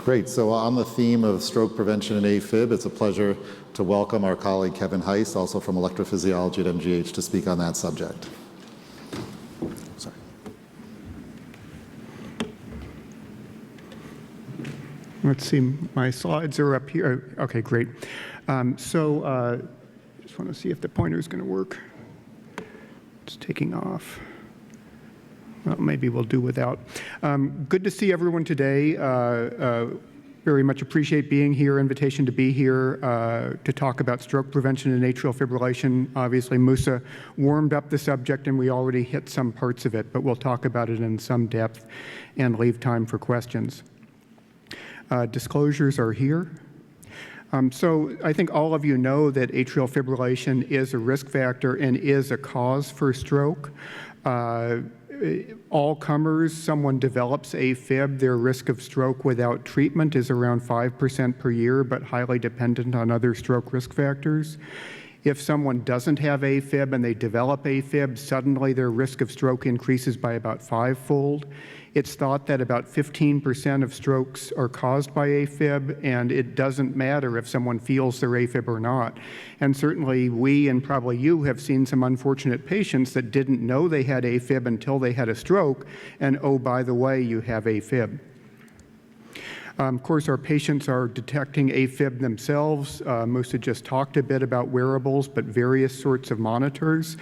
Great. So on the theme of stroke prevention and AFib, it's a pleasure to welcome our colleague Kevin Heiss, also from electrophysiology at MGH, to speak on that subject. Sorry. Let's see, my slides are up here. Okay, great. Just want to see if the pointer is going to work. It's taking off. Well, maybe we'll do without. Good to see everyone today. Very much appreciate being here, invitation to be here to talk about stroke prevention and atrial fibrillation. Obviously, Musa warmed up the subject and we already hit some parts of it, but we'll talk about it in some depth and leave time for questions. Disclosures are here. So I think all of you know that atrial fibrillation is a risk factor and is a cause for stroke. All comers, someone develops AFib, their risk of stroke without treatment is around 5% per year, but highly dependent on other stroke risk factors. If someone doesn't have AFib and they develop AFib, suddenly their risk of stroke increases by about 5-fold. It's thought that about 15% of strokes are caused by AFib, and it doesn't matter if someone feels they're AFib or not. And certainly we, and probably you, have seen some unfortunate patients that didn't know they had AFib until they had a stroke, and oh, by the way, you have AFib. Of course, our patients are detecting AFib themselves. Musa just talked a bit about wearables, but various sorts of monitors.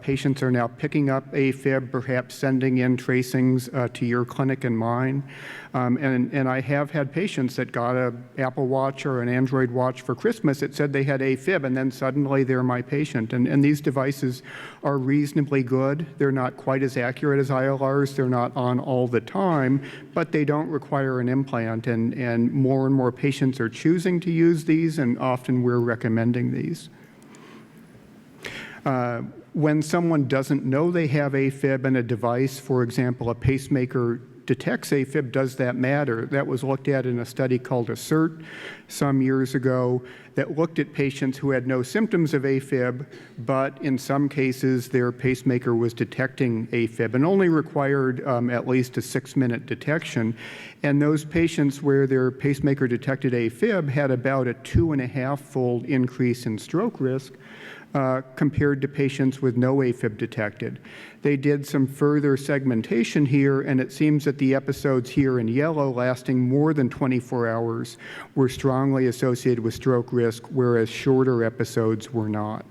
Patients are now picking up AFib, perhaps sending in tracings to your clinic and mine. And I have had patients that got an Apple Watch or an Android watch for Christmas. It said they had AFib, and then suddenly they're my patient. And these devices are reasonably good. They're not quite as accurate as ILRs. They're not on all the time, but they don't require an implant. And more patients are choosing to use these, and often we're recommending these. When someone doesn't know they have AFib and a device, for example, a pacemaker detects AFib, does that matter? That was looked at in a study called ASSERT some years ago that looked at patients who had no symptoms of AFib, but in some cases their pacemaker was detecting AFib and only required at least a 6-minute detection. And those patients where their pacemaker detected AFib had about a 2.5-fold increase in stroke risk compared to patients with no AFib detected. They did some further segmentation here, and it seems that the episodes here in yellow lasting more than 24 hours were strongly associated with stroke risk, whereas shorter episodes were not.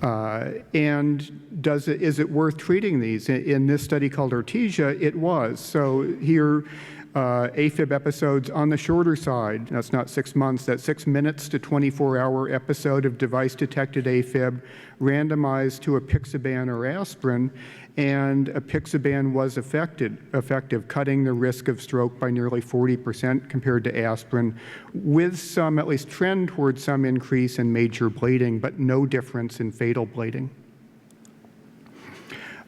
And is it worth treating these? In this study called Artesia, it was. So here, AFib episodes on the shorter side, that's not 6 months, that's 6 minutes to 24-hour episode of device-detected AFib, randomized to apixaban or aspirin, and apixaban was effective, cutting the risk of stroke by nearly 40% compared to aspirin, with some, at least trend towards some increase in major bleeding, but no difference in fatal bleeding.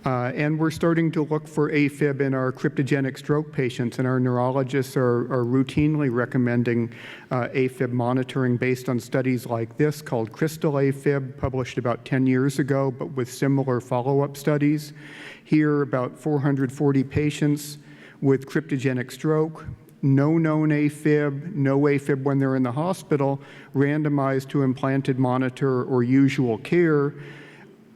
And we're starting to look for AFib in our cryptogenic stroke patients, and our neurologists are routinely recommending AFib monitoring based on studies like this called Crystal AFib, published about 10 years ago, but with similar follow-up studies. Here, about 440 patients with cryptogenic stroke, no known AFib, no AFib when they're in the hospital, randomized to implanted monitor or usual care.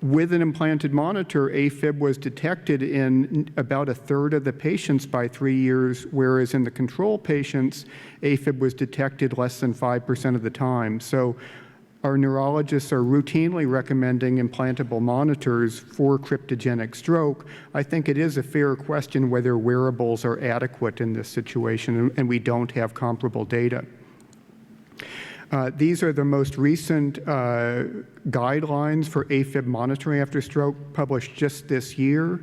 With an implanted monitor, AFib was detected in about 1/3 of the patients by 3 years, whereas in the control patients, AFib was detected less than 5% of the time. So our neurologists are routinely recommending implantable monitors for cryptogenic stroke. I think it is a fair question whether wearables are adequate in this situation, and we don't have comparable data. These are the most recent guidelines for AFib monitoring after stroke, published just this year.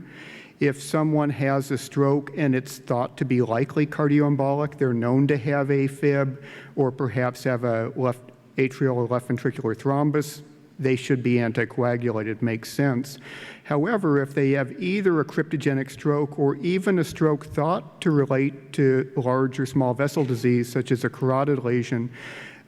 If someone has a stroke and it's thought to be likely cardioembolic, they're known to have AFib or perhaps have a left atrial or left ventricular thrombus, they should be anticoagulated. Makes sense. However, if they have either a cryptogenic stroke or even a stroke thought to relate to large or small vessel disease, such as a carotid lesion,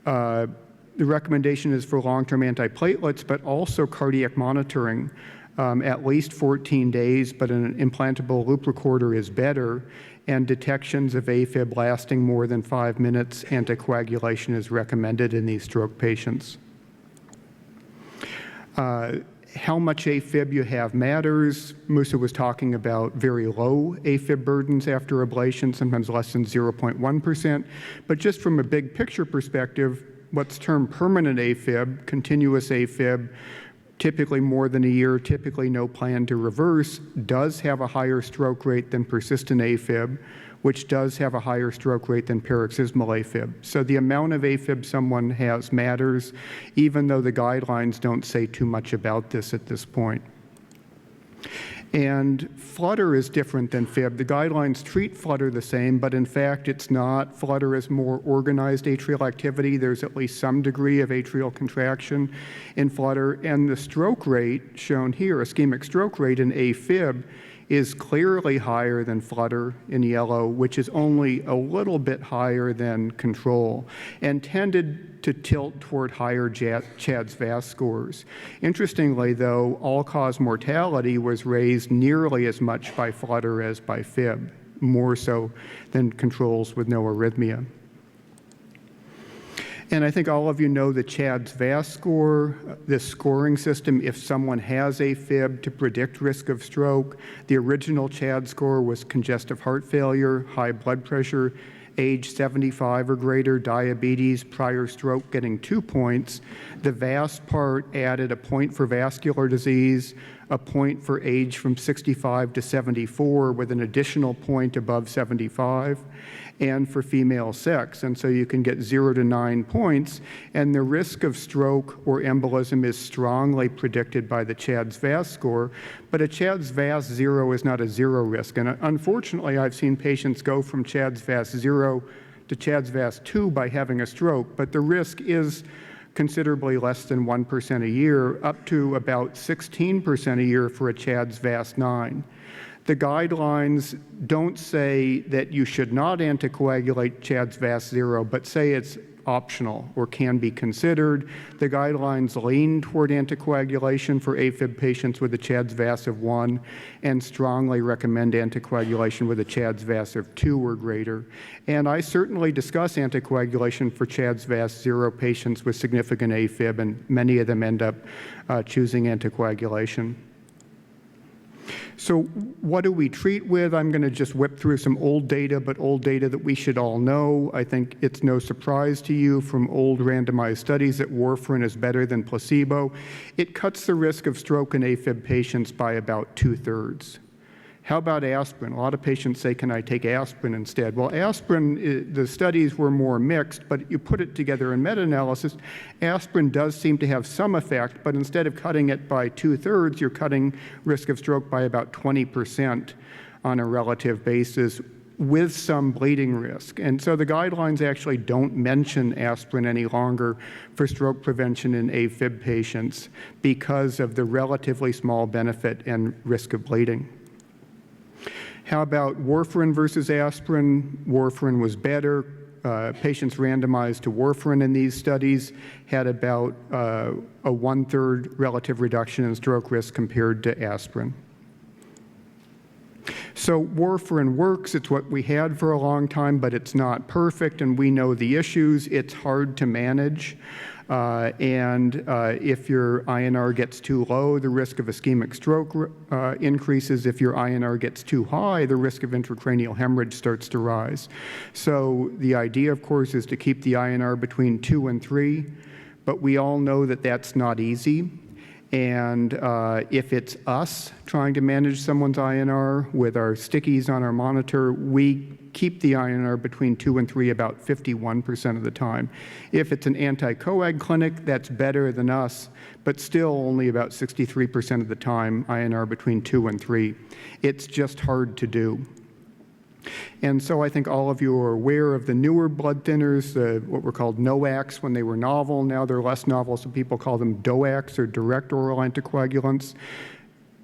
the recommendation is for long-term antiplatelets, but also cardiac monitoring. at least 14 days, but an implantable loop recorder is better, and detections of AFib lasting more than 5 minutes, anticoagulation is recommended in these stroke patients. How much AFib you have matters. Musa was talking about very low AFib burdens after ablation, sometimes less than 0.1%. But just from a big picture perspective, what's termed permanent AFib, continuous AFib, typically more than a year, typically no plan to reverse, does have a higher stroke rate than persistent AFib, which does have a higher stroke rate than paroxysmal AFib. So the amount of AFib someone has matters, even though the guidelines don't say too much about this at this point. And flutter is different than fib. The guidelines treat flutter the same, but in fact it's not. Flutter is more organized atrial activity. There's at least some degree of atrial contraction in flutter. And the stroke rate shown here, ischemic stroke rate in AFib, is clearly higher than flutter in yellow, which is only a little bit higher than control, and tended to tilt toward higher CHADS-VAS scores. Interestingly, though, all-cause mortality was raised nearly as much by flutter as by fib, more so than controls with no arrhythmia. And I think all of you know the CHADS-VAS score, this scoring system if someone has AFib to predict risk of stroke. The original CHADS score was congestive heart failure, high blood pressure, age 75 or greater, diabetes, prior stroke getting 2 points. The VAS part added a point for vascular disease, a point for age from 65 to 74 with an additional point above 75, and for female sex. And so you can get 0 to 9 points, and the risk of stroke or embolism is strongly predicted by the CHADS-VAS score, but a CHADS-VAS 0 is not a zero risk. And unfortunately, I've seen patients go from CHADS-VAS 0 to CHADS-VAS 2 by having a stroke, but the risk is considerably less than 1% a year, up to about 16% a year for a CHADS-VAS 9. The guidelines don't say that you should not anticoagulate CHADS-VAS 0, but say it's optional or can be considered. The guidelines lean toward anticoagulation for AFib patients with a CHADS-VAS of 1 and strongly recommend anticoagulation with a CHADS-VAS of 2 or greater. And I certainly discuss anticoagulation for CHADS-VAS 0 patients with significant AFib, and many of them end up choosing anticoagulation. So what do we treat with? I'm going to just whip through some old data, but old data that we should all know. I think it's no surprise to you from old randomized studies that warfarin is better than placebo. It cuts the risk of stroke in AFib patients by about 2/3. How about aspirin? A lot of patients say, can I take aspirin instead? Well, aspirin, the studies were more mixed, but you put it together in meta-analysis, aspirin does seem to have some effect, but instead of cutting it by 2/3, you're cutting risk of stroke by about 20% on a relative basis with some bleeding risk. And so the guidelines actually don't mention aspirin any longer for stroke prevention in AFib patients because of the relatively small benefit and risk of bleeding. How about warfarin versus aspirin? Warfarin was better. Patients randomized to warfarin in these studies had about a 1/3 relative reduction in stroke risk compared to aspirin. So warfarin works. It's what we had for a long time, but it's not perfect, and we know the issues. It's hard to manage. If your INR gets too low, the risk of ischemic stroke increases. If your INR gets too high, the risk of intracranial hemorrhage starts to rise. So the idea, of course, is to keep the INR between 2 and 3, but we all know that that's not easy. And if it's us trying to manage someone's INR with our stickies on our monitor, we keep the INR between 2 and 3 about 51% of the time. If it's an anti-coag clinic, that's better than us, but still only about 63% of the time INR between 2 and 3. It's just hard to do. And so I think all of you are aware of the newer blood thinners, what were called NOACs when they were novel. Now they're less novel, so people call them DOACs, or direct oral anticoagulants.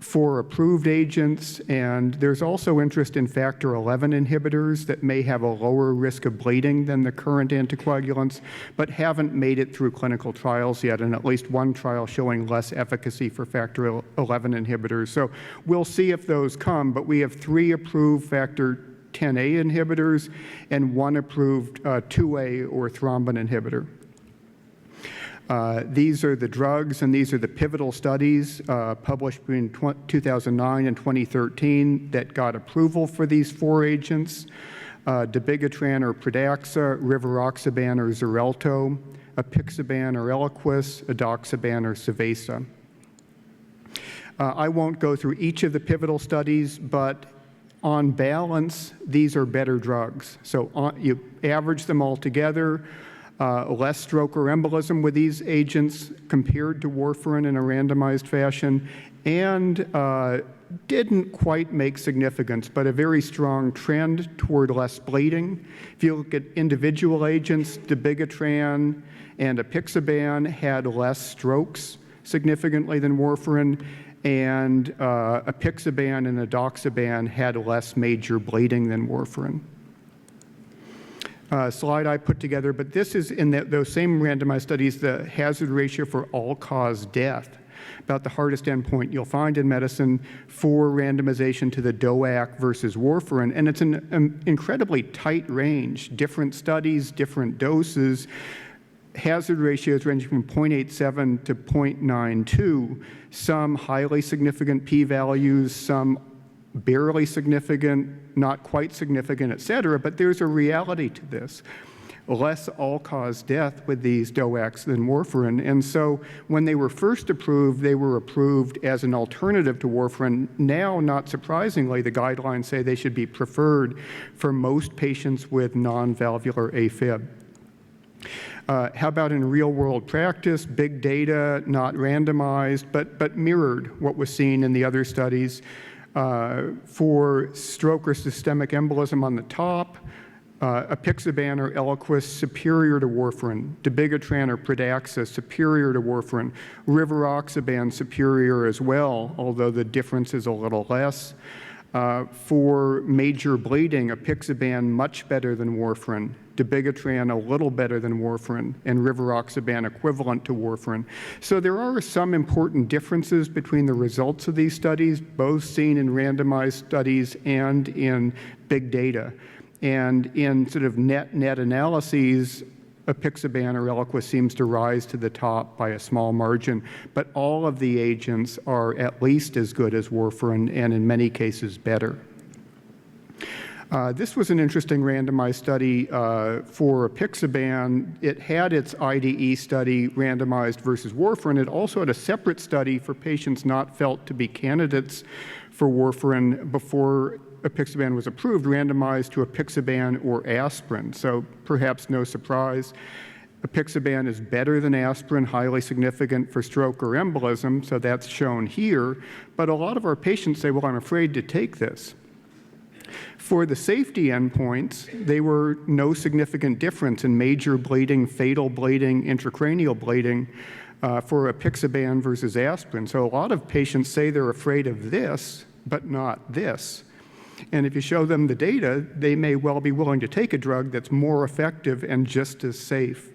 4 approved agents, and there's also interest in factor 11 inhibitors that may have a lower risk of bleeding than the current anticoagulants, but haven't made it through clinical trials yet, and at least one trial showing less efficacy for factor 11 inhibitors. So we'll see if those come, but we have 3 approved factor 10A inhibitors and 1 approved 2A or thrombin inhibitor. These are the drugs, and these are the pivotal studies published between 2009 and 2013 that got approval for these 4 agents: dabigatran or Pradaxa, rivaroxaban or Xarelto, apixaban or Eliquis, edoxaban or Savaysa. I won't go through each of the pivotal studies, but on balance, these are better drugs. So you average them all together, less stroke or embolism with these agents compared to warfarin in a randomized fashion, and didn't quite make significance, but a very strong trend toward less bleeding. If you look at individual agents, dabigatran and apixaban had less strokes significantly than warfarin, and apixaban and edoxaban had less major bleeding than warfarin. Slide I put together, but this is in those same randomized studies, the hazard ratio for all-cause death, about the hardest endpoint you'll find in medicine for randomization to the DOAC versus warfarin, and it's an incredibly tight range, different studies, different doses, hazard ratios ranging from 0.87 to 0.92, some highly significant p-values, some barely significant, not quite significant, et cetera, but there's a reality to this. Less all-cause death with these DOACs than warfarin, and so when they were first approved, they were approved as an alternative to warfarin. Now, not surprisingly, the guidelines say they should be preferred for most patients with non-valvular AFib. How about in real-world practice? Big data, not randomized, but mirrored what was seen in the other studies. For stroke or systemic embolism on the top, apixaban or Eliquis superior to warfarin, dabigatran or Pradaxa superior to warfarin, rivaroxaban superior as well, although the difference is a little less. For major bleeding, apixaban much better than warfarin, dabigatran a little better than warfarin, and rivaroxaban equivalent to warfarin. So there are some important differences between the results of these studies, both seen in randomized studies and in big data. And in sort of net analyses, apixaban or Eliquis seems to rise to the top by a small margin, but all of the agents are at least as good as warfarin and in many cases This was an interesting randomized study for apixaban. It had its IDE study randomized versus warfarin. It also had a separate study for patients not felt to be candidates for warfarin before apixaban was approved, randomized to apixaban or aspirin. So perhaps no surprise. Apixaban is better than aspirin, highly significant for stroke or embolism, so that's shown here. But a lot of our patients say, well, I'm afraid to take this. For the safety endpoints, they were no significant difference in major bleeding, fatal bleeding, intracranial bleeding for apixaban versus aspirin. So a lot of patients say they're afraid of this, but not this. And if you show them the data, they may well be willing to take a drug that's more effective and just as safe.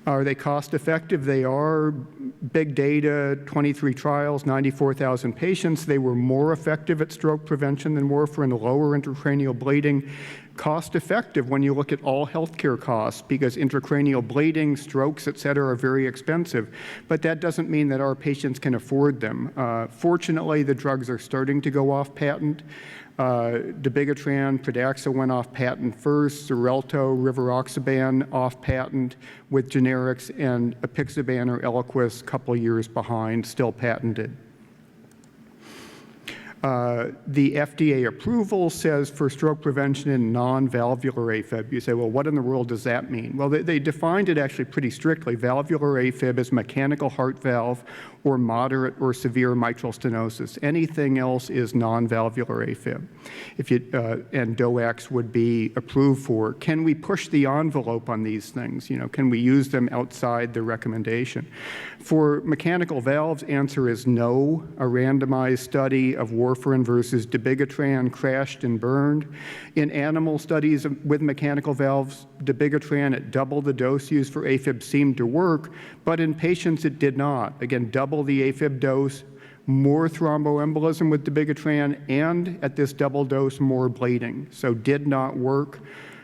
Are they cost effective? They are. Big data, 23 trials, 94,000 patients. They were more effective at stroke prevention than warfarin, lower intracranial bleeding. Cost effective when you look at all healthcare costs, because intracranial bleeding, strokes, et cetera, are very expensive. But that doesn't mean that our patients can afford them. Fortunately, the drugs are starting to go off patent. Dabigatran, Pradaxa went off patent first, Xarelto, rivaroxaban off patent with generics, and apixaban or Eliquis a couple of years behind, still patented. The FDA approval says for stroke prevention in non-valvular AFib. You say, well, what in the world does that mean? Well, they defined it actually pretty strictly. Valvular AFib is mechanical heart valve or moderate or severe mitral stenosis. Anything else is non-valvular AFib. And DOACs would be approved for. Can we push the envelope on these things? Can we use them outside the recommendation? For mechanical valves, answer is no. A randomized study of warfarin versus dabigatran crashed and burned. In animal studies with mechanical valves, dabigatran at double the dose used for AFib seemed to work, but in patients it did not. Again, double the AFib dose, more thromboembolism with dabigatran, and at this double dose, more bleeding. So did not work.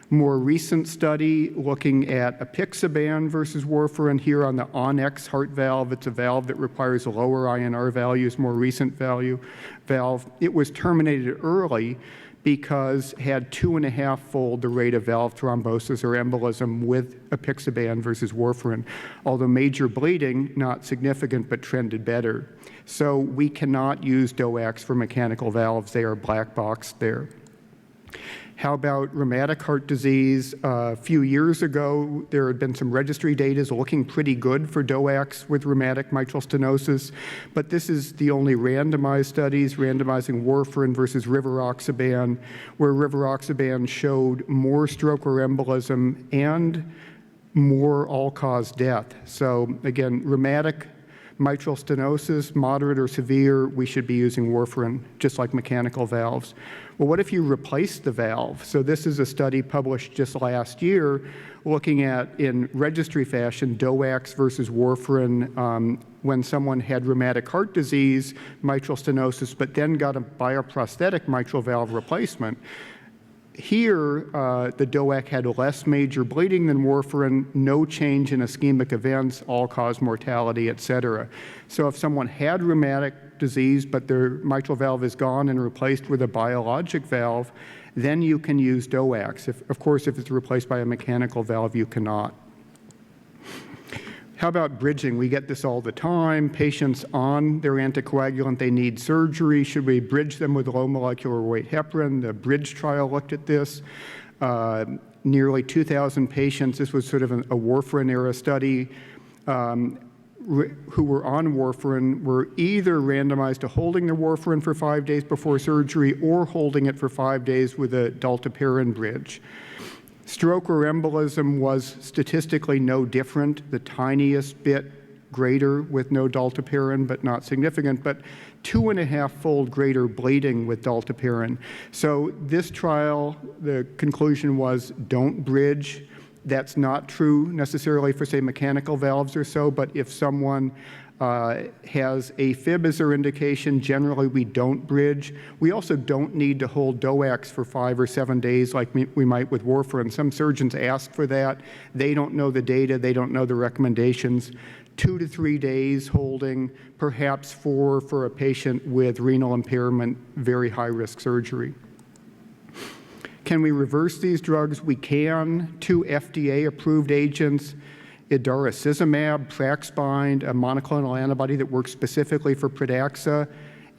More recent study looking at apixaban versus warfarin here on the ONX heart valve. It's a valve that requires lower INR values, more recent valve. It was terminated early because had 2.5-fold the rate of valve thrombosis or embolism with apixaban versus warfarin, although major bleeding, not significant, but trended better. So we cannot use DOACs for mechanical valves. They are black boxed there. How about rheumatic heart disease? A few years ago, there had been some registry data looking pretty good for DOACs with rheumatic mitral stenosis, but this is the only randomized studies randomizing warfarin versus rivaroxaban, where rivaroxaban showed more stroke or embolism and more all-cause death. So again, rheumatic mitral stenosis, moderate or severe, we should be using warfarin, just like mechanical valves. Well, what if you replace the valve? So this is a study published just last year looking at, in registry fashion, DOACs versus warfarin when someone had rheumatic heart disease, mitral stenosis, but then got a bioprosthetic mitral valve replacement. Here, the DOAC had less major bleeding than warfarin, no change in ischemic events, all-cause mortality, et cetera. So if someone had rheumatic disease, but their mitral valve is gone and replaced with a biologic valve, then you can use DOACs. Of course, if it's replaced by a mechanical valve, you cannot. How about bridging? We get this all the time. Patients on their anticoagulant, they need surgery. Should we bridge them with low molecular weight heparin? The BRIDGE trial looked at this. Nearly 2,000 patients, this was sort of a warfarin era study, who were on warfarin were either randomized to holding the warfarin for 5 days before surgery or holding it for 5 days with a dalteparin bridge. Stroke or embolism was statistically no different, the tiniest bit greater with no dalteparin, but not significant, but 2.5-fold greater bleeding with dalteparin. So this trial, the conclusion was don't bridge. That's not true necessarily for, say, mechanical valves or so, but if someone has AFib as their indication, generally we don't bridge. We also don't need to hold DOACs for 5 or 7 days like we might with warfarin. Some surgeons ask for that. They don't know the data. They don't know the recommendations. 2 to 3 days holding, perhaps 4 for a patient with renal impairment, very high-risk surgery. Can we reverse these drugs? We can. 2 FDA-approved agents, idarosizumab, Praxbind, a monoclonal antibody that works specifically for Pradaxa,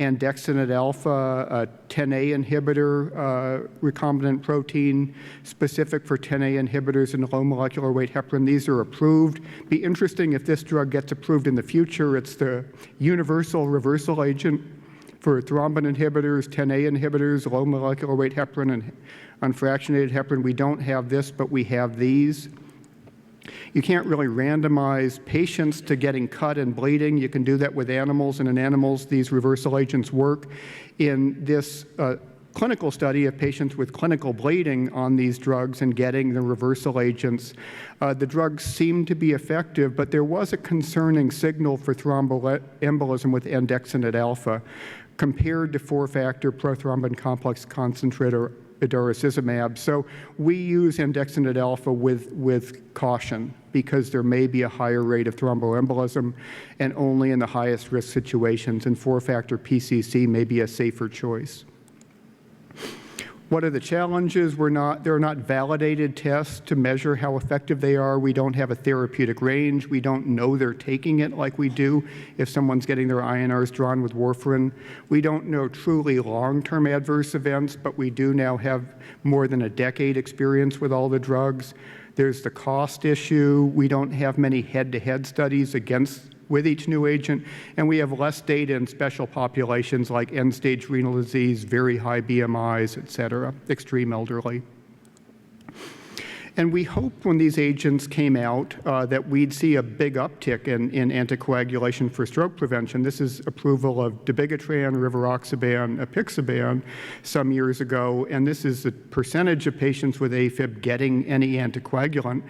and andexanet alpha, a 10A inhibitor, recombinant protein specific for 10A inhibitors and low molecular weight heparin. These are approved. Be interesting if this drug gets approved in the future. It's the universal reversal agent for thrombin inhibitors, 10A inhibitors, low molecular weight heparin, and unfractionated heparin. We don't have this, but we have these. You can't really randomize patients to getting cut and bleeding. You can do that with animals, and in animals, these reversal agents work. In this clinical study of patients with clinical bleeding on these drugs and getting the reversal agents, the drugs seemed to be effective, but there was a concerning signal for thromboembolism with andexanet alpha compared to 4-factor prothrombin complex concentrate or idarosizumab. So we use andexanet alpha with caution because there may be a higher rate of thromboembolism and only in the highest risk situations, and 4-factor PCC may be a safer choice. What are the challenges? There are not validated tests to measure how effective they are. We don't have a therapeutic range. We don't know they're taking it like we do if someone's getting their INRs drawn with warfarin. We don't know truly long-term adverse events, but we do now have more than a decade experience with all the drugs. There's the cost issue. We don't have many head-to-head studies with each new agent, and we have less data in special populations like end-stage renal disease, very high BMIs, et cetera, extreme elderly. And we hoped when these agents came out that we'd see a big uptick in anticoagulation for stroke prevention. This is approval of dabigatran, rivaroxaban, apixaban some years ago, and this is the percentage of patients with AFib getting any anticoagulant.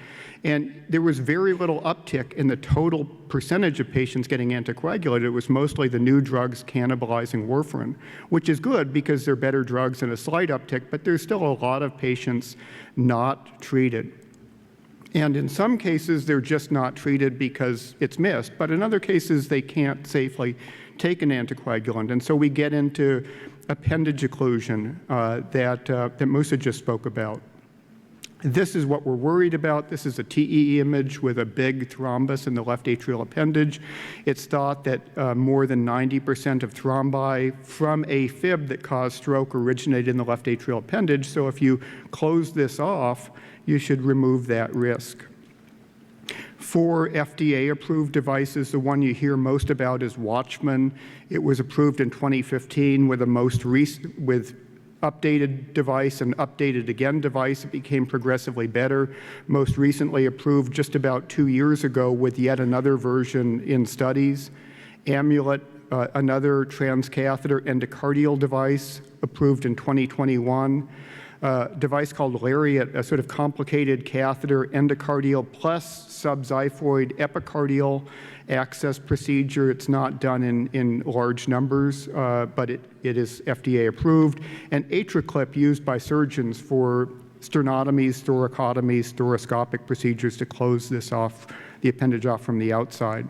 And there was very little uptick in the total percentage of patients getting anticoagulated. It was mostly the new drugs cannibalizing warfarin, which is good because they're better drugs and a slight uptick, but there's still a lot of patients not treated. And in some cases, they're just not treated because it's missed, but in other cases, they can't safely take an anticoagulant. And so we get into appendage occlusion that Musa just spoke about. This is what we're worried about. This is a TEE image with a big thrombus in the left atrial appendage. It's thought that more than 90% of thrombi from AFib that cause stroke originate in the left atrial appendage. So if you close this off, you should remove that risk. For FDA-approved devices, the one you hear most about is Watchman. It was approved in 2015 with updated device and updated again device. It became progressively better. Most recently approved just about 2 years ago with yet another version in studies. Amulet, another transcatheter endocardial device, approved in 2021. Device called Lariat, a sort of complicated catheter, endocardial plus subxiphoid epicardial access procedure. It's not done in large numbers, but it is FDA approved. And AtriClip used by surgeons for sternotomies, thoracotomies, thoracoscopic procedures to close this off, the appendage off from the outside.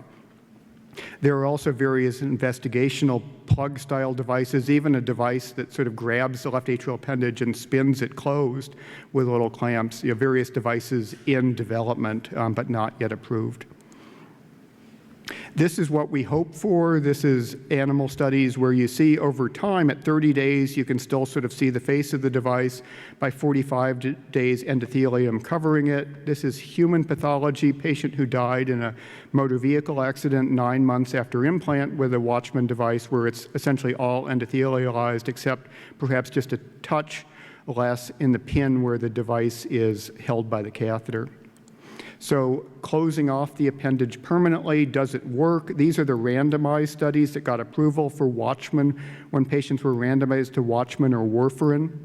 There are also various investigational plug-style devices, even a device that sort of grabs the left atrial appendage and spins it closed with little clamps. You have various devices in development, but not yet approved. This is what we hope for. This is animal studies where you see over time at 30 days, you can still sort of see the face of the device. By 45 days, endothelium covering it. This is human pathology, patient who died in a motor vehicle accident 9 months after implant with a Watchman device where it's essentially all endothelialized except perhaps just a touch less in the pin where the device is held by the catheter. So closing off the appendage permanently, does it work? These are the randomized studies that got approval for Watchman when patients were randomized to Watchman or warfarin.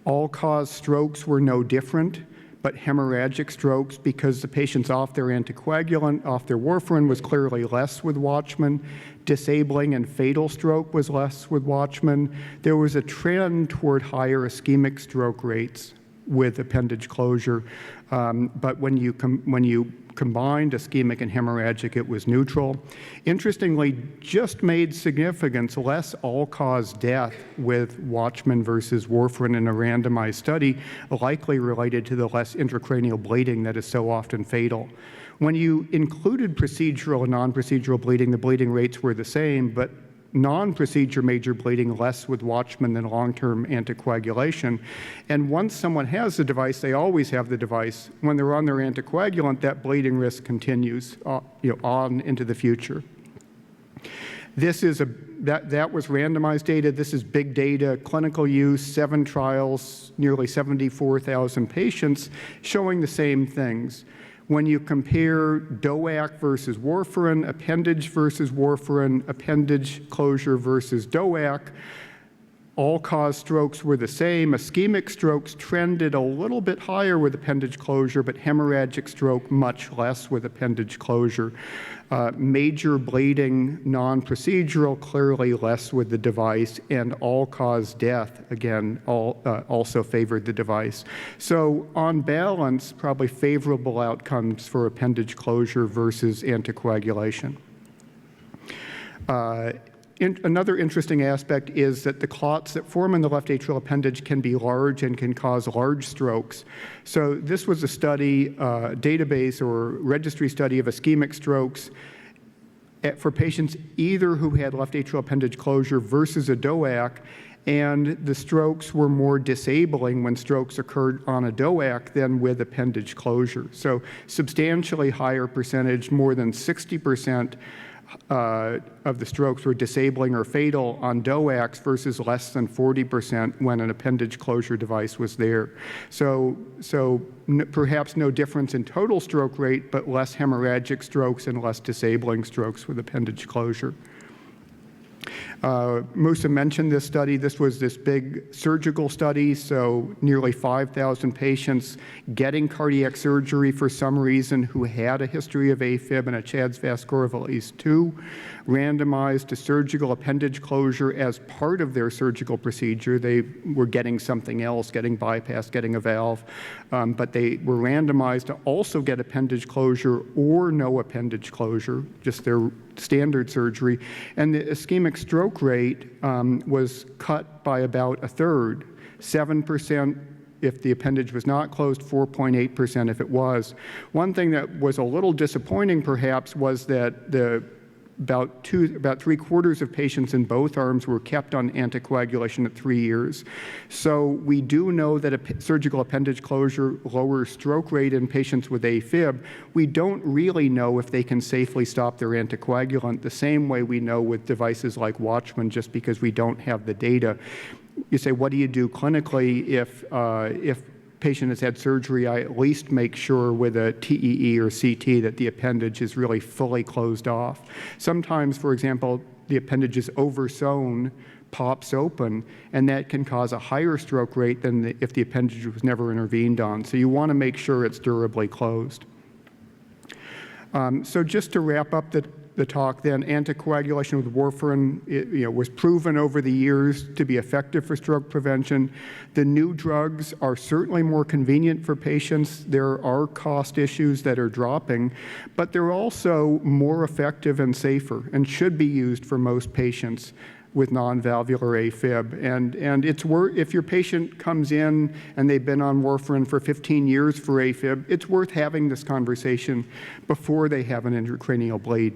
All-cause strokes were no different, but hemorrhagic strokes, because the patient's off their anticoagulant, off their warfarin, was clearly less with Watchman. Disabling and fatal stroke was less with Watchman. There was a trend toward higher ischemic stroke rates with appendage closure, but when you combined ischemic and hemorrhagic, it was neutral. Interestingly, just made significance less all-cause death with Watchman versus warfarin in a randomized study, likely related to the less intracranial bleeding that is so often fatal. When you included procedural and non-procedural bleeding, the bleeding rates were the same, but non-procedure major bleeding less with Watchman than long-term anticoagulation. And once someone has the device, they always have the device. When they're on their anticoagulant, that bleeding risk continues on into the future. This is that was randomized data. This is big data, clinical use, 7 trials, nearly 74,000 patients, showing the same things. When you compare DOAC versus warfarin, appendage versus warfarin, appendage closure versus DOAC, all-cause strokes were the same. Ischemic strokes trended a little bit higher with appendage closure, but hemorrhagic stroke much less with appendage closure. Major bleeding, non-procedural, clearly less with the device, and all-cause death, again, also favored the device. So on balance, probably favorable outcomes for appendage closure versus anticoagulation. Another interesting aspect is that the clots that form in the left atrial appendage can be large and can cause large strokes. So this was a study, database or registry study of ischemic strokes for patients either who had left atrial appendage closure versus a DOAC, and the strokes were more disabling when strokes occurred on a DOAC than with appendage closure. So substantially higher percentage, more than 60% of the strokes were disabling or fatal on DOACs versus less than 40% when an appendage closure device was there. So perhaps no difference in total stroke rate, but less hemorrhagic strokes and less disabling strokes with appendage closure. Musa mentioned this study. This was this big surgical study, so nearly 5,000 patients getting cardiac surgery for some reason who had a history of AFib and a CHA2DS2-VASc score of at least 2, randomized to surgical appendage closure as part of their surgical procedure. They were getting something else, getting bypass, getting a valve, but they were randomized to also get appendage closure or no appendage closure, just their standard surgery, and the ischemic stroke rate was cut by about a third, 7% if the appendage was not closed, 4.8% if it was. One thing that was a little disappointing perhaps was that about 3/4 of patients in both arms were kept on anticoagulation at 3 years. So we do know that a surgical appendage closure lowers stroke rate in patients with AFib. We don't really know if they can safely stop their anticoagulant the same way we know with devices like Watchman, just because we don't have the data. You say, what do you do clinically if patient has had surgery? I at least make sure with a TEE or CT that the appendage is really fully closed off. Sometimes, for example, the appendage is oversewn, pops open, and that can cause a higher stroke rate than if the appendage was never intervened on. So you want to make sure it's durably closed. So just to wrap up the talk then, anticoagulation with warfarin was proven over the years to be effective for stroke prevention. The new drugs are certainly more convenient for patients. There are cost issues that are dropping, but they're also more effective and safer and should be used for most patients with non-valvular AFib. And it's if your patient comes in and they've been on warfarin for 15 years for AFib, it's worth having this conversation before they have an intracranial bleed.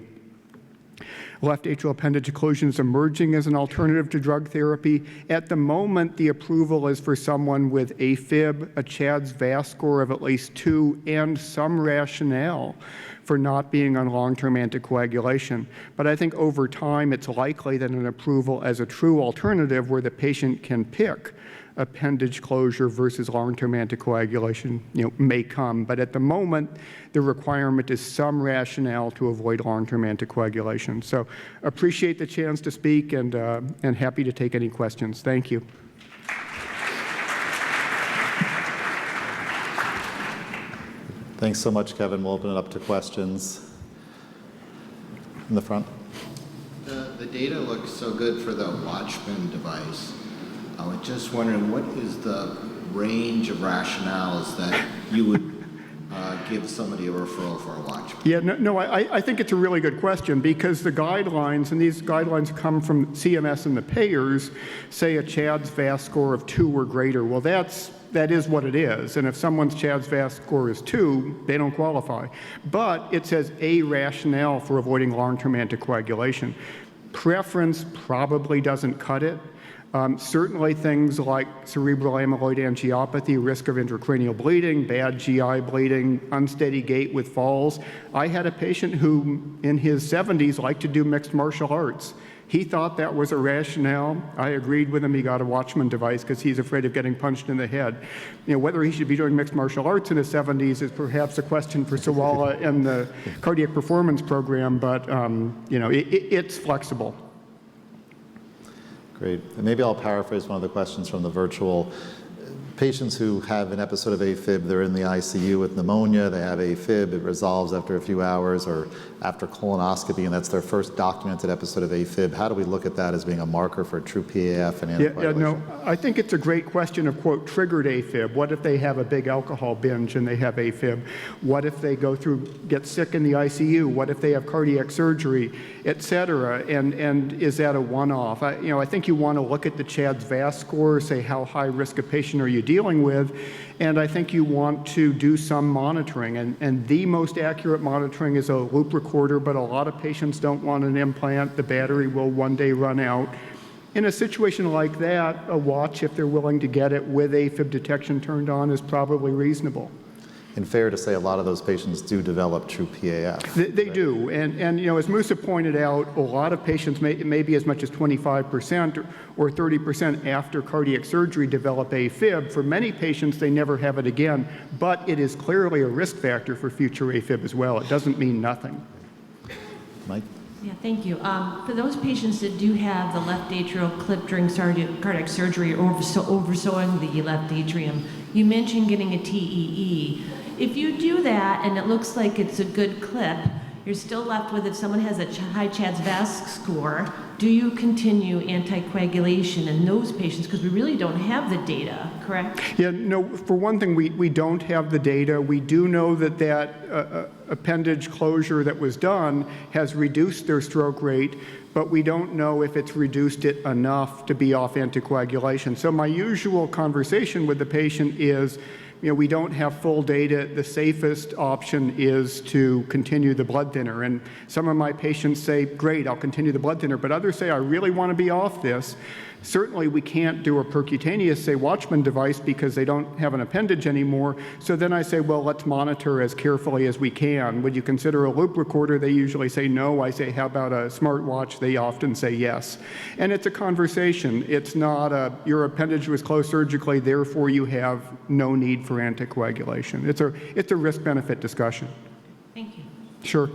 Left atrial appendage occlusion is emerging as an alternative to drug therapy. At the moment, the approval is for someone with AFib, a CHA2DS2-VASc score of at least 2, and some rationale for not being on long-term anticoagulation. But I think over time, it's likely that an approval as a true alternative where the patient can pick appendage closure versus long-term anticoagulation may come. But at the moment, the requirement is some rationale to avoid long-term anticoagulation. So appreciate the chance to speak and happy to take any questions. Thank you. Thanks so much, Kevin. We'll open it up to questions. In the front. The data looks so good for the Watchman device. I was just wondering, what is the range of rationales that you would give somebody a referral for a Watchman? Yeah, I think it's a really good question because the guidelines, and these guidelines come from CMS and the payers, say a CHA2DS2-VASc score of 2 or greater. Well, that is what it is. And if someone's CHA2DS2-VASc score is 2, they don't qualify. But it says a rationale for avoiding long-term anticoagulation. Preference probably doesn't cut it. Certainly things like cerebral amyloid angiopathy, risk of intracranial bleeding, bad GI bleeding, unsteady gait with falls. I had a patient who in his 70s liked to do mixed martial arts. He thought that was a rationale. I agreed with him. He got a Watchman device because he's afraid of getting punched in the head. Whether he should be doing mixed martial arts in his 70s is perhaps a question for Sawala and the cardiac performance program, but it's flexible. Great. And maybe I'll paraphrase one of the questions from the virtual patients who have an episode of AFib, they're in the ICU with pneumonia, they have AFib, it resolves after a few hours or after colonoscopy, and that's their first documented episode of AFib. How do we look at that as being a marker for true PAF and anticoagulation? No, I think it's a great question of, quote, triggered AFib. What if they have a big alcohol binge and they have AFib? What if they get sick in the ICU? What if they have cardiac surgery, et cetera? And is that a one-off? I think you want to look at the CHADS-VASc score, say how high risk a patient are you dealing with, and I think you want to do some monitoring. And the most accurate monitoring is a loop recorder, but a lot of patients don't want an implant. The battery will one day run out. In a situation like that, a watch, if they're willing to get it with AFib detection turned on, is probably reasonable. And fair to say a lot of those patients do develop true PAF. They do, and as Musa pointed out, a lot of patients, maybe as much as 25% or 30% after cardiac surgery develop AFib. For many patients, they never have it again, but it is clearly a risk factor for future AFib as well. It doesn't mean nothing. Mike? Yeah, thank you. For those patients that do have the left atrial clip during cardiac surgery or oversewing the left atrium, you mentioned getting a TEE. If you do that and it looks like it's a good clip, you're still left with, if someone has a high CHADS-VASc score, do you continue anticoagulation in those patients? Because we really don't have the data, correct? Yeah, no, for one thing, we don't have the data. We do know that appendage closure that was done has reduced their stroke rate, but we don't know if it's reduced it enough to be off anticoagulation. So my usual conversation with the patient is, we don't have full data. The safest option is to continue the blood thinner. And some of my patients say, great, I'll continue the blood thinner. But others say, I really want to be off this. Certainly, we can't do a percutaneous, say, Watchman device because they don't have an appendage anymore. So then I say, well, let's monitor as carefully as we can. Would you consider a loop recorder? They usually say no. I say, how about a smartwatch? They often say yes. And it's a conversation. It's not your appendage was closed surgically, therefore you have no need for anticoagulation. It's a risk-benefit discussion. Thank you. Sure.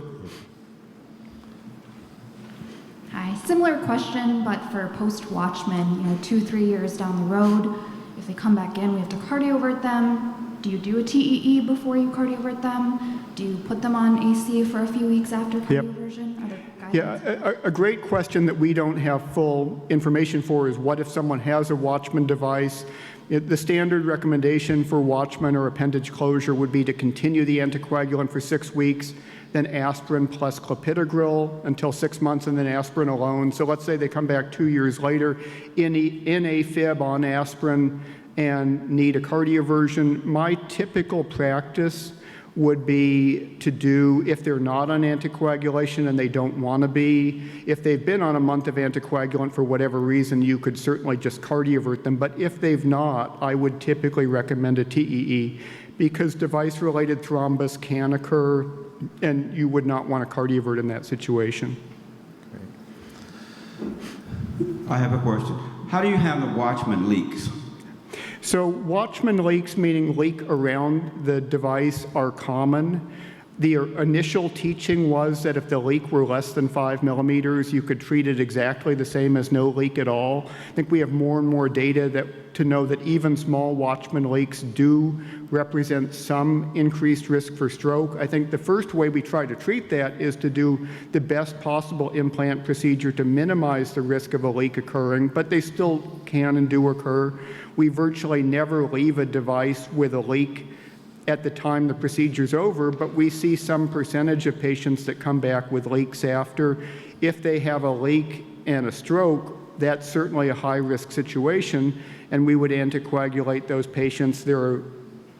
Hi, similar question, but for post-Watchman, 2-3 years down the road, if they come back in, we have to cardiovert them. Do you do a TEE before you cardiovert them? Do you put them on AC for a few weeks after cardioversion? Are there guidelines? Yeah, a great question that we don't have full information for is what if someone has a Watchman device? The standard recommendation for Watchman or appendage closure would be to continue the anticoagulant for 6 weeks, then aspirin plus clopidogrel until 6 months, and then aspirin alone. So let's say they come back 2 years later in AFib on aspirin and need a cardioversion. My typical practice would be to do, if they're not on anticoagulation and they don't want to be, if they've been on a month of anticoagulant for whatever reason, you could certainly just cardiovert them. But if they've not, I would typically recommend a TEE because device-related thrombus can occur and you would not want to cardiovert in that situation. I have a question. How do you handle Watchman leaks? So Watchman leaks, meaning leak around the device, are common. The initial teaching was that if the leak were less than 5 millimeters, you could treat it exactly the same as no leak at all. I think we have more and more data to know that even small Watchman leaks do represent some increased risk for stroke. I think the first way we try to treat that is to do the best possible implant procedure to minimize the risk of a leak occurring, but they still can and do occur. We virtually never leave a device with a leak at the time the procedure's over, but we see some percentage of patients that come back with leaks after. If they have a leak and a stroke, that's certainly a high-risk situation, and we would anticoagulate those patients. There are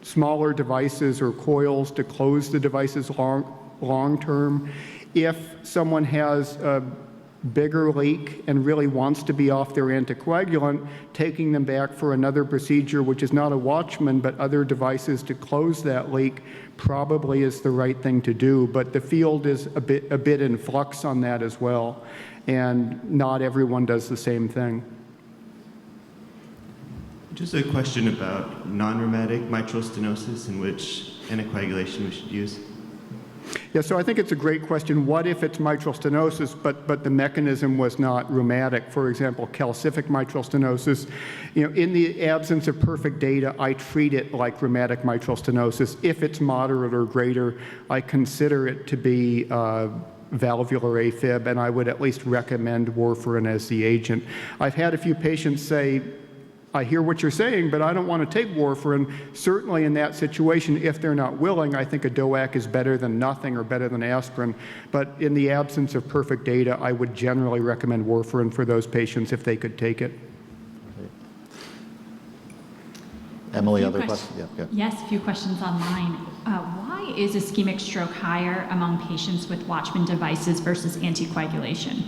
smaller devices or coils to close the devices long-term. If someone has a bigger leak and really wants to be off their anticoagulant, taking them back for another procedure, which is not a Watchman, but other devices to close that leak, probably is the right thing to do. But the field is a bit in flux on that as well, and not everyone does the same thing. Just a question about non-rheumatic mitral stenosis and which anticoagulation we should use. Yeah, so I think it's a great question. What if it's mitral stenosis, but the mechanism was not rheumatic? For example, calcific mitral stenosis. In the absence of perfect data, I treat it like rheumatic mitral stenosis. If it's moderate or greater, I consider it to be valvular AFib, and I would at least recommend warfarin as the agent. I've had a few patients say, I hear what you're saying, but I don't want to take warfarin. Certainly in that situation, if they're not willing, I think a DOAC is better than nothing or better than aspirin. But in the absence of perfect data, I would generally recommend warfarin for those patients if they could take it. Emily, other questions? Yeah. Yes, a few questions online. Why is ischemic stroke higher among patients with Watchman devices versus anticoagulation?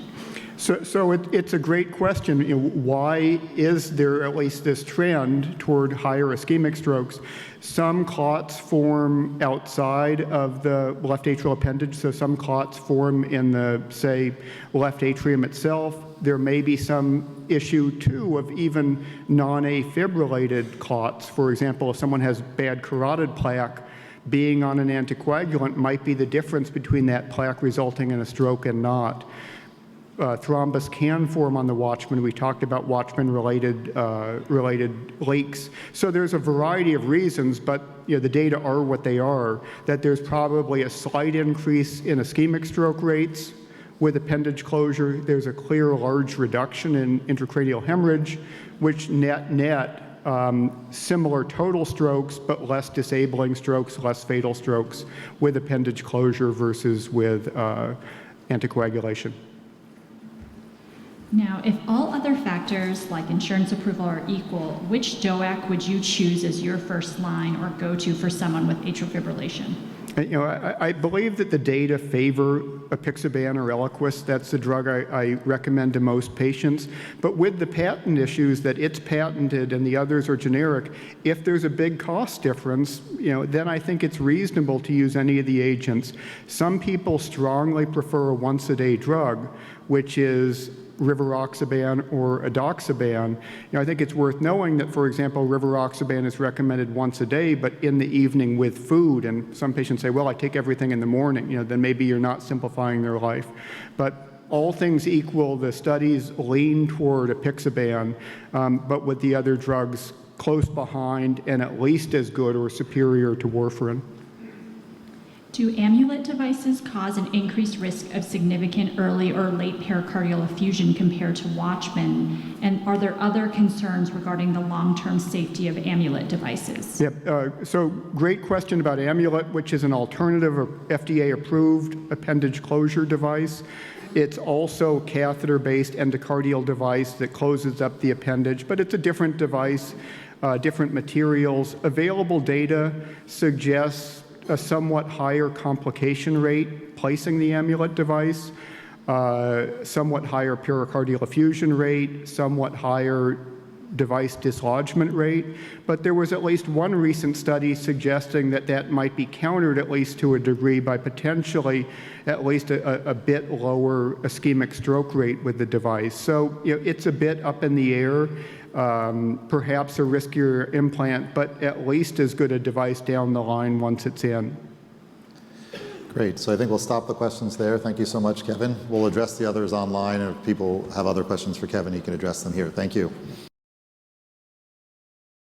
So it's a great question. Why is there at least this trend toward higher ischemic strokes? Some clots form outside of the left atrial appendage, so some clots form in the, say, left atrium itself. There may be some issue, too, of even non-afibrillated clots. For example, if someone has bad carotid plaque, being on an anticoagulant might be the difference between that plaque resulting in a stroke and not. Thrombus can form on the Watchman. We talked about Watchman-related leaks. So there's a variety of reasons, but the data are what they are, that there's probably a slight increase in ischemic stroke rates with appendage closure. There's a clear large reduction in intracranial hemorrhage, which net similar total strokes, but less disabling strokes, less fatal strokes with appendage closure versus with anticoagulation. Now, if all other factors like insurance approval are equal, which DOAC would you choose as your first line or go-to for someone with atrial fibrillation? I believe that the data favor apixaban or Eliquis. That's the drug I recommend to most patients. But with the patent issues that it's patented and the others are generic, if there's a big cost difference, then I think it's reasonable to use any of the agents. Some people strongly prefer a once-a-day drug, which is rivaroxaban or edoxaban. I think it's worth knowing that, for example, rivaroxaban is recommended once a day, but in the evening with food. And some patients say, well, I take everything in the morning. Then maybe you're not simplifying their life. But all things equal, the studies lean toward apixaban, but with the other drugs close behind and at least as good or superior to warfarin. Do amulet devices cause an increased risk of significant early or late pericardial effusion compared to Watchman? And are there other concerns regarding the long-term safety of amulet devices? Yep. So great question about amulet, which is an alternative FDA-approved appendage closure device. It's also catheter-based endocardial device that closes up the appendage, but it's a different device, different materials. Available data suggests a somewhat higher complication rate placing the amulet device, somewhat higher pericardial effusion rate, somewhat higher device dislodgement rate, but there was at least one recent study suggesting that might be countered at least to a degree by potentially at least a bit lower ischemic stroke rate with the device. So it's a bit up in the air. Perhaps a riskier implant, but at least as good a device down the line once it's in. Great. So I think we'll stop the questions there. Thank you so much, Kevin. We'll address the others online. If people have other questions for Kevin, he can address them here. Thank you.